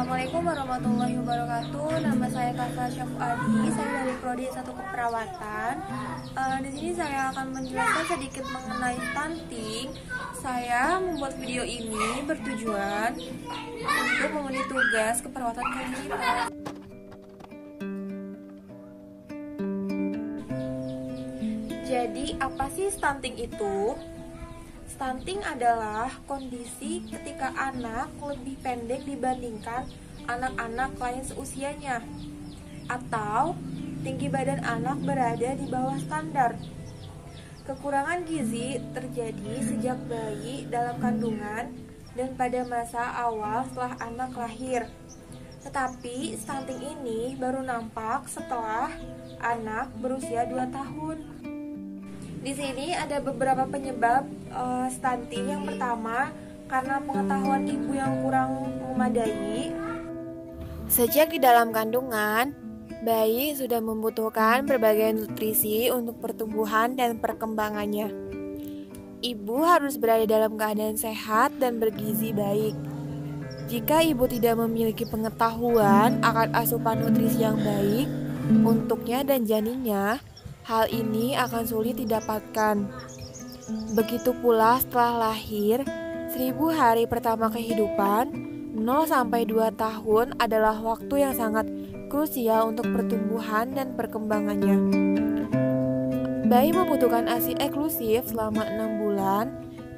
Assalamualaikum warahmatullahi wabarakatuh. Nama saya Kafa Syafadi. Saya dari Prodi 1 Keperawatan. Di sini saya akan menjelaskan sedikit mengenai stunting. Saya membuat video ini bertujuan untuk memenuhi tugas keperawatan komunitas. Jadi, apa sih stunting itu? Stunting adalah kondisi ketika anak lebih pendek dibandingkan anak-anak lain seusianya, atau tinggi badan anak berada di bawah standar. Kekurangan gizi terjadi sejak bayi dalam kandungan dan pada masa awal setelah anak lahir. Tetapi stunting ini baru nampak setelah anak berusia 2 tahun. Di sini ada beberapa penyebab stunting. Yang pertama, karena pengetahuan ibu yang kurang memadai. Sejak di dalam kandungan, bayi sudah membutuhkan berbagai nutrisi untuk pertumbuhan dan perkembangannya. Ibu harus berada dalam keadaan sehat dan bergizi baik. Jika ibu tidak memiliki pengetahuan akan asupan nutrisi yang baik untuknya dan janinnya, hal ini akan sulit didapatkan. Begitu pula setelah lahir, 1000 hari pertama kehidupan, 0 sampai 2 tahun adalah waktu yang sangat krusial untuk pertumbuhan dan perkembangannya. Bayi membutuhkan ASI eksklusif selama 6 bulan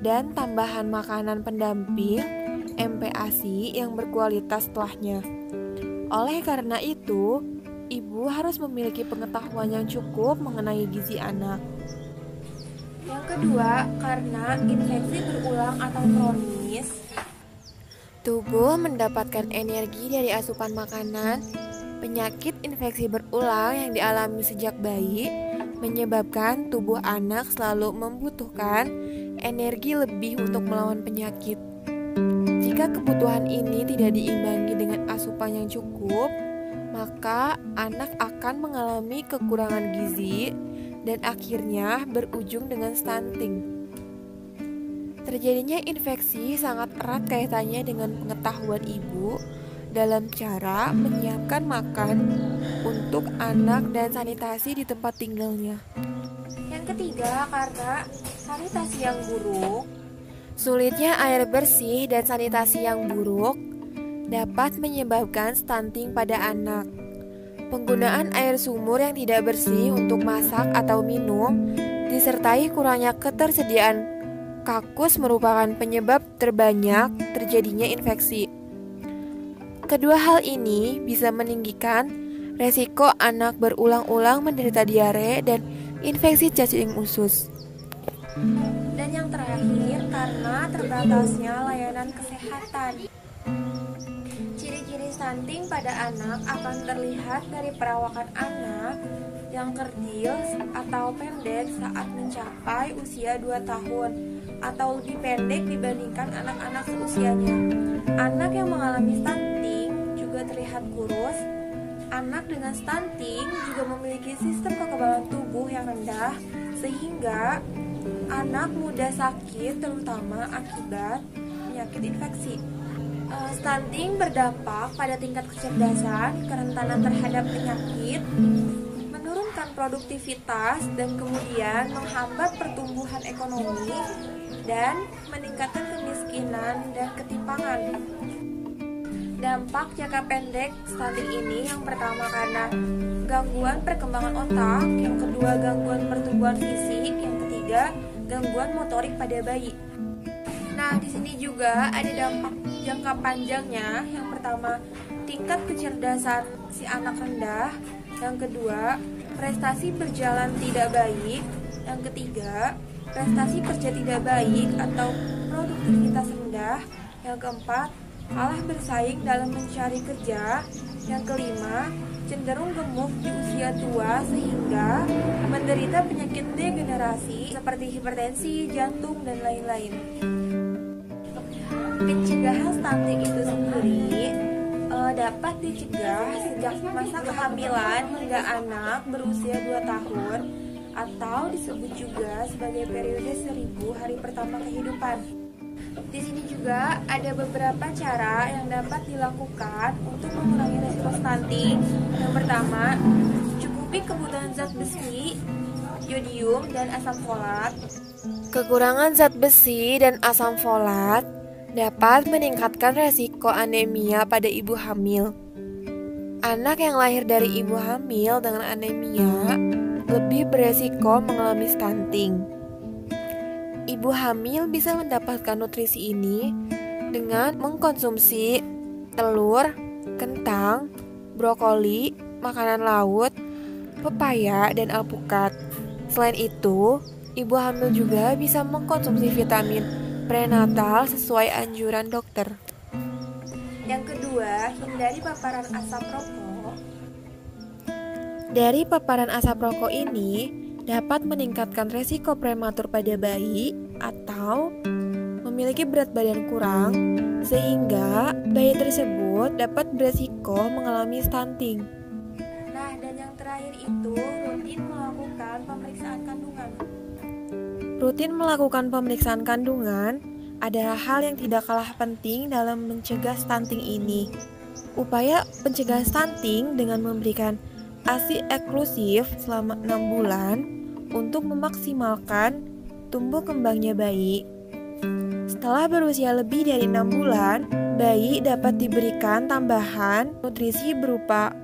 dan tambahan makanan pendamping MPASI yang berkualitas setelahnya. Oleh karena itu, ibu harus memiliki pengetahuan yang cukup mengenai gizi anak. Yang kedua, karena infeksi berulang atau kronis. Tubuh mendapatkan energi dari asupan makanan. Penyakit infeksi berulang yang dialami sejak bayi menyebabkan tubuh anak selalu membutuhkan energi lebih untuk melawan penyakit. Jika kebutuhan ini tidak diimbangi dengan asupan yang cukup, maka anak akan mengalami kekurangan gizi dan akhirnya berujung dengan stunting. Terjadinya infeksi sangat erat kaitannya dengan pengetahuan ibu dalam cara menyiapkan makan untuk anak dan sanitasi di tempat tinggalnya. Yang ketiga, karena sanitasi yang buruk. Sulitnya air bersih dan sanitasi yang buruk dapat menyebabkan stunting pada anak. Penggunaan air sumur yang tidak bersih untuk masak atau minum, disertai kurangnya ketersediaan kakus merupakan penyebab terbanyak terjadinya infeksi. Kedua hal ini bisa meninggikan resiko anak berulang-ulang menderita diare dan infeksi cacing usus. Dan yang terakhir, karena terbatasnya layanan kesehatan. Ciri-ciri stunting pada anak akan terlihat dari perawakan anak yang kerdil atau pendek saat mencapai usia 2 tahun atau lebih pendek dibandingkan anak-anak seusianya. Anak yang mengalami stunting juga terlihat kurus. Anak dengan stunting juga memiliki sistem kekebalan tubuh yang rendah sehingga anak mudah sakit terutama akibat penyakit infeksi. Stunting berdampak pada tingkat kecerdasan, kerentanan terhadap penyakit, menurunkan produktivitas, dan kemudian menghambat pertumbuhan ekonomi dan meningkatkan kemiskinan dan ketimpangan. Dampak jangka pendek stunting ini yang pertama karena gangguan perkembangan otak, yang kedua gangguan pertumbuhan fisik, yang ketiga gangguan motorik pada bayi. Nah, di sini juga ada dampak jangka panjangnya. Yang pertama, tingkat kecerdasan si anak rendah. Yang kedua, prestasi berjalan tidak baik. Yang ketiga, prestasi kerja tidak baik atau produktivitas rendah. Yang keempat, kalah bersaing dalam mencari kerja. Yang kelima, cenderung gemuk di usia tua sehingga menderita penyakit degenerasi seperti hipertensi, jantung, dan lain-lain. Pencegahan stunting itu sendiri dapat dicegah sejak masa kehamilan hingga anak berusia 2 tahun atau disebut juga sebagai periode 1000 hari pertama kehidupan. Di sini juga ada beberapa cara yang dapat dilakukan untuk mengurangi risiko stunting. Yang pertama, cukupi kebutuhan zat besi, yodium, dan asam folat. Kekurangan zat besi dan asam folat dapat meningkatkan resiko anemia pada ibu hamil. Anak yang lahir dari ibu hamil dengan anemia lebih beresiko mengalami stunting. Ibu hamil bisa mendapatkan nutrisi ini dengan mengkonsumsi telur, kentang, brokoli, makanan laut, pepaya, dan alpukat. Selain itu, ibu hamil juga bisa mengkonsumsi vitamin prenatal sesuai anjuran dokter. Yang kedua, hindari paparan asap rokok. Dari paparan asap rokok ini dapat meningkatkan resiko prematur pada bayi atau memiliki berat badan kurang, sehingga bayi tersebut dapat beresiko mengalami stunting. Nah, dan yang terakhir itu rutin melakukan pemeriksaan kandungan. Rutin melakukan pemeriksaan kandungan adalah hal yang tidak kalah penting dalam mencegah stunting ini. Upaya pencegah stunting dengan memberikan ASI eksklusif selama 6 bulan untuk memaksimalkan tumbuh kembangnya bayi. Setelah berusia lebih dari 6 bulan, bayi dapat diberikan tambahan nutrisi berupa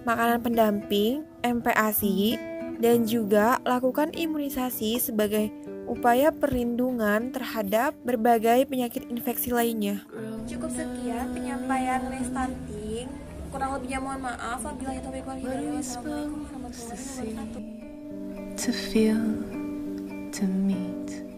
makanan pendamping, MPASI, dan juga lakukan imunisasi sebagai upaya perlindungan terhadap berbagai penyakit infeksi lainnya. Cukup sekian penyampaian stunting. Kurang lebihnya mohon maaf. Wabillahi taufiq wal hidayah. Wassalamualaikum warahmatullahi wabarakatuh. To feel, to meet.